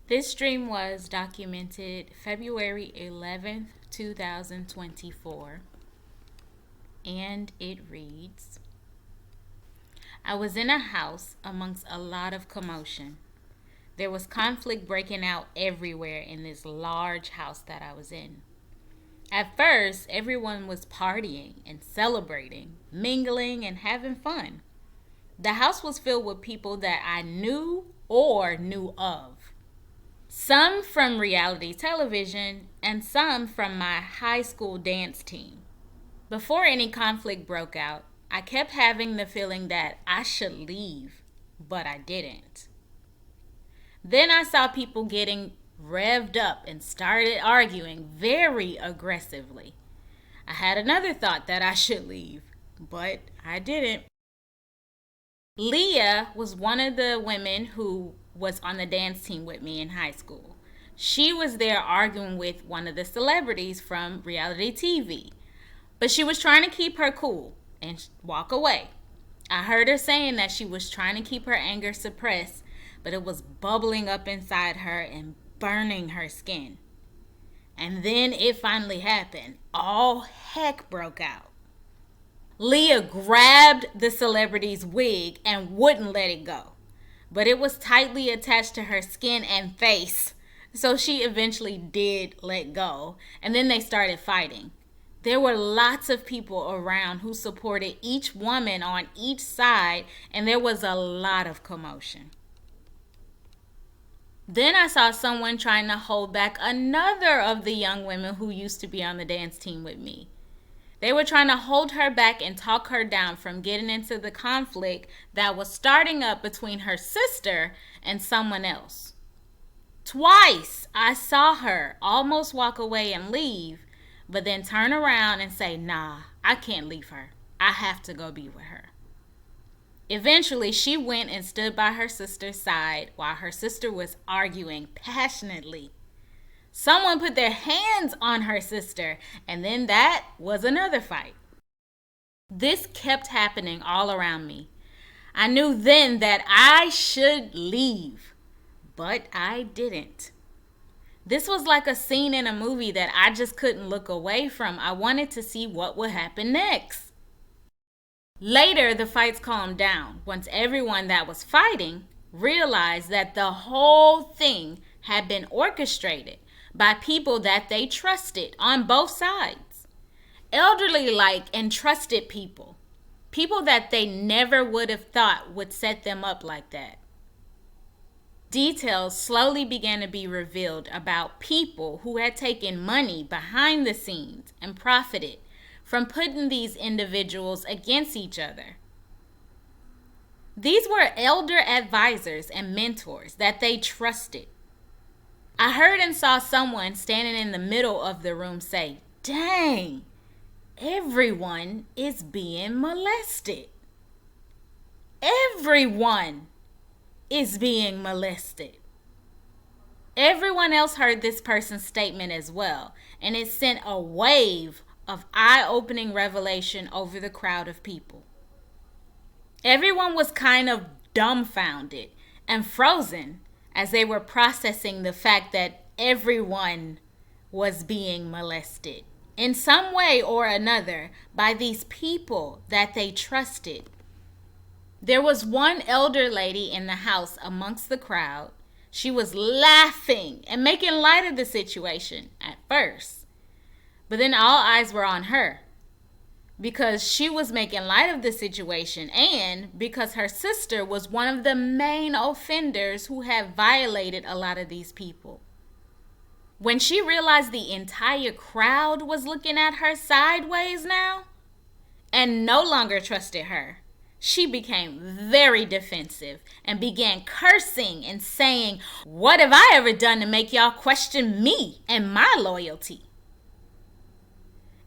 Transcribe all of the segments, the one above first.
This dream was documented February 11th, 2024, and it reads: I was in a house amongst a lot of commotion. There was conflict breaking out everywhere in this large house that I was in. At first, everyone was partying and celebrating, mingling, and having fun. The house was filled with people that I knew or knew of. Some from reality television, and some from my high school dance team. Before any conflict broke out, I kept having the feeling that I should leave, but I didn't. Then I saw people getting revved up and started arguing very aggressively. I had another thought that I should leave, but I didn't. Leah was one of the women who was on the dance team with me in high school. She was there arguing with one of the celebrities from reality TV, but she was trying to keep her cool and walk away. I heard her saying that she was trying to keep her anger suppressed, but it was bubbling up inside her and burning her skin. And then it finally happened. All heck broke out. Leah grabbed the celebrity's wig and wouldn't let it go, but it was tightly attached to her skin and face, so she eventually did let go, and then they started fighting. There were lots of people around who supported each woman on each side, and there was a lot of commotion. Then I saw someone trying to hold back another of the young women who used to be on the dance team with me. They were trying to hold her back and talk her down from getting into the conflict that was starting up between her sister and someone else. Twice I saw her almost walk away and leave, but then turn around and say, nah, I can't leave her. I have to go be with her. Eventually, she went and stood by her sister's side while her sister was arguing passionately. Someone put their hands on her sister, and then that was another fight. This kept happening all around me. I knew then that I should leave, but I didn't. This was like a scene in a movie that I just couldn't look away from. I wanted to see what would happen next. Later, the fights calmed down once everyone that was fighting realized that the whole thing had been orchestrated by people that they trusted on both sides. Elderly like and trusted people. People that they never would have thought would set them up like that. Details slowly began to be revealed about people who had taken money behind the scenes and profited from putting these individuals against each other. These were elder advisors and mentors that they trusted. I heard and saw someone standing in the middle of the room say, dang, everyone is being molested. Everyone is being molested. Everyone else heard this person's statement as well, and it sent a wave of eye-opening revelation over the crowd of people. Everyone was kind of dumbfounded and frozen as they were processing the fact that everyone was being molested in some way or another by these people that they trusted. There was one elder lady in the house amongst the crowd. She was laughing and making light of the situation at first, but then all eyes were on her because she was making light of the situation and because her sister was one of the main offenders who had violated a lot of these people. When she realized the entire crowd was looking at her sideways now and no longer trusted her, she became very defensive and began cursing and saying, "What have I ever done to make y'all question me and my loyalty?"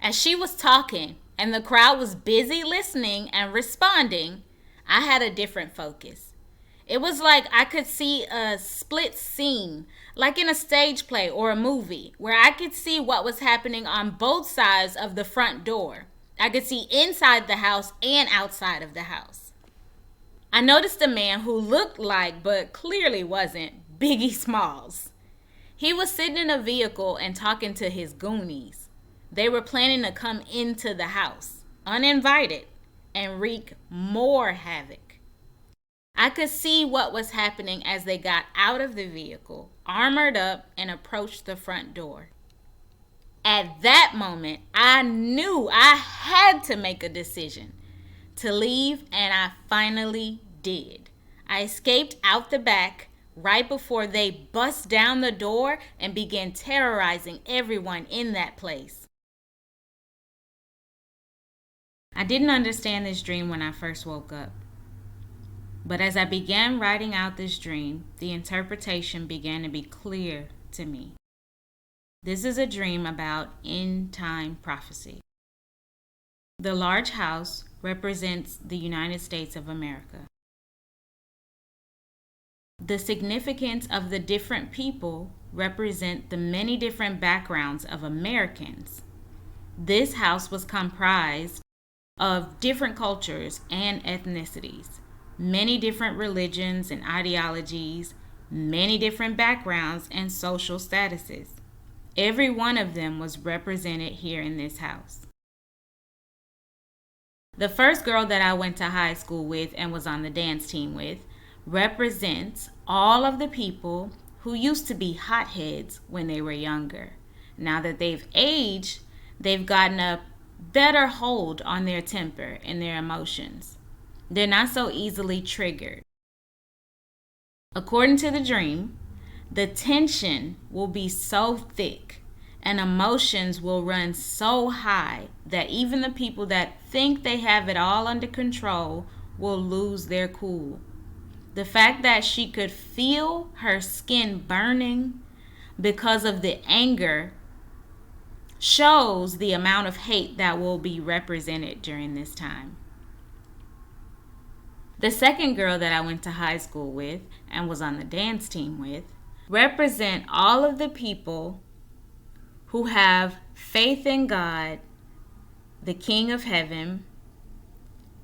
As she was talking and the crowd was busy listening and responding, I had a different focus. It was like I could see a split scene, like in a stage play or a movie, where I could see what was happening on both sides of the front door. I could see inside the house and outside of the house. I noticed a man who looked like, but clearly wasn't, Biggie Smalls. He was sitting in a vehicle and talking to his goonies. They were planning to come into the house, uninvited, and wreak more havoc. I could see what was happening as they got out of the vehicle, armored up, and approached the front door. At that moment, I knew I had to make a decision to leave, and I finally did. I escaped out the back right before they bust down the door and began terrorizing everyone in that place. I didn't understand this dream when I first woke up. But as I began writing out this dream, the interpretation began to be clear to me. This is a dream about end-time prophecy. The large house represents the United States of America. The significance of the different people represent the many different backgrounds of Americans. This house was comprised of different cultures and ethnicities, many different religions and ideologies, many different backgrounds and social statuses. Every one of them was represented here in this house. The first girl that I went to high school with and was on the dance team with represents all of the people who used to be hotheads when they were younger. Now that they've aged, they've gotten a better hold on their temper and their emotions. They're not so easily triggered. According to the dream, the tension will be so thick and emotions will run so high that even the people that think they have it all under control will lose their cool. The fact that she could feel her skin burning because of the anger shows the amount of hate that will be represented during this time. The second girl that I went to high school with and was on the dance team with represent all of the people who have faith in God, the King of Heaven,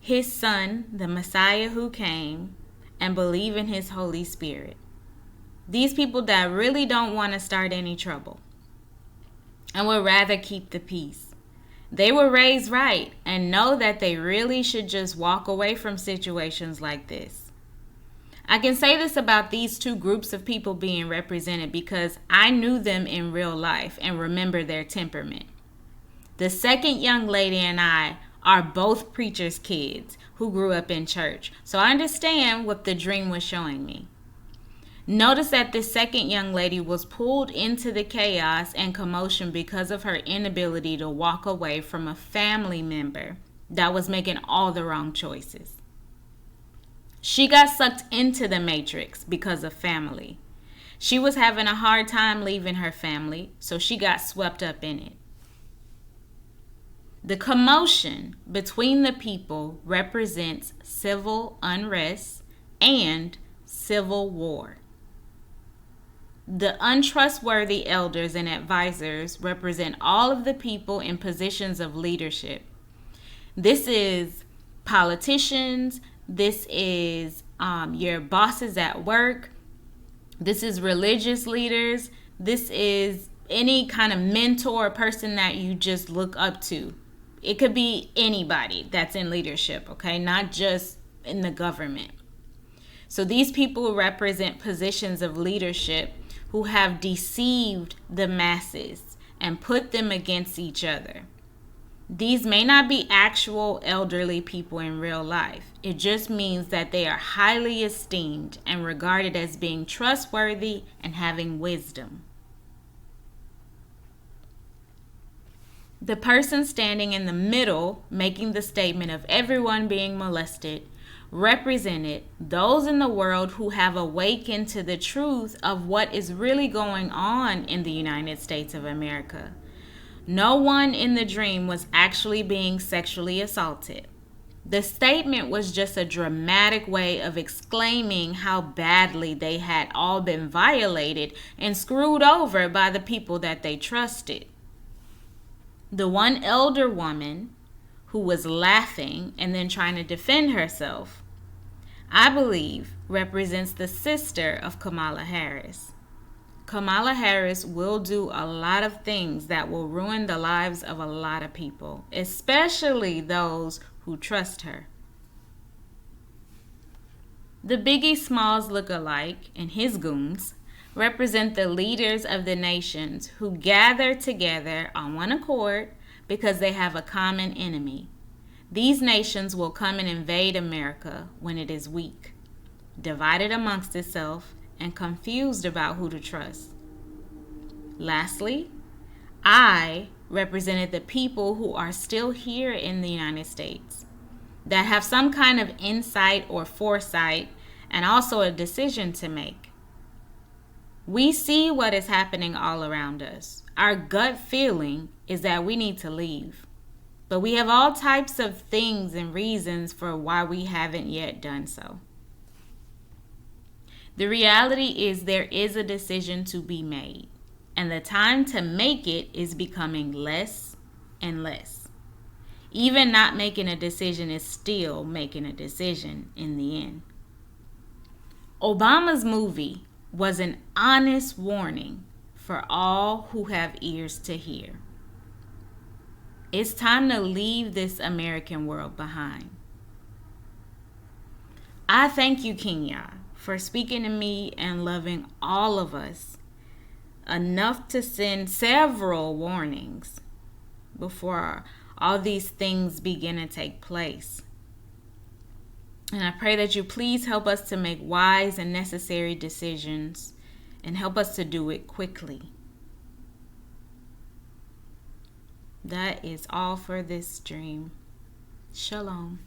His Son, the Messiah who came, and believe in His Holy Spirit. These people that really don't want to start any trouble and would rather keep the peace. They were raised right and know that they really should just walk away from situations like this. I can say this about these two groups of people being represented because I knew them in real life and remember their temperament. The second young lady and I are both preachers' kids who grew up in church, so I understand what the dream was showing me. Notice that this second young lady was pulled into the chaos and commotion because of her inability to walk away from a family member that was making all the wrong choices. She got sucked into the matrix because of family. She was having a hard time leaving her family, so she got swept up in it. The commotion between the people represents civil unrest and civil war. The untrustworthy elders and advisors represent all of the people in positions of leadership. This is politicians. This is your bosses at work. This is religious leaders. This is any kind of mentor or person that you just look up to. It could be anybody that's in leadership, okay? Not just in the government. So these people represent positions of leadership who have deceived the masses and put them against each other. These may not be actual elderly people in real life. It just means that they are highly esteemed and regarded as being trustworthy and having wisdom. The person standing in the middle, making the statement of everyone being molested, represented those in the world who have awakened to the truth of what is really going on in the United States of America. No one in the dream was actually being sexually assaulted. The statement was just a dramatic way of exclaiming how badly they had all been violated and screwed over by the people that they trusted. The one elder woman who was laughing and then trying to defend herself, I believe represents the sister of Kamala Harris. Kamala Harris will do a lot of things that will ruin the lives of a lot of people, especially those who trust her. The Biggie Smalls look-alike and his goons represent the leaders of the nations who gather together on one accord because they have a common enemy. These nations will come and invade America when it is weak, divided amongst itself, and confused about who to trust. Lastly, I represented the people who are still here in the United States that have some kind of insight or foresight and also a decision to make. We see what is happening all around us. Our gut feeling is that we need to leave. But we have all types of things and reasons for why we haven't yet done so. The reality is there is a decision to be made, and the time to make it is becoming less and less. Even not making a decision is still making a decision in the end. Obama's movie was an honest warning for all who have ears to hear. It's time to leave this American world behind. I thank you, Kenya, for speaking to me and loving all of us enough to send several warnings before all these things begin to take place. And I pray that you please help us to make wise and necessary decisions and help us to do it quickly. That is all for this stream. Shalom.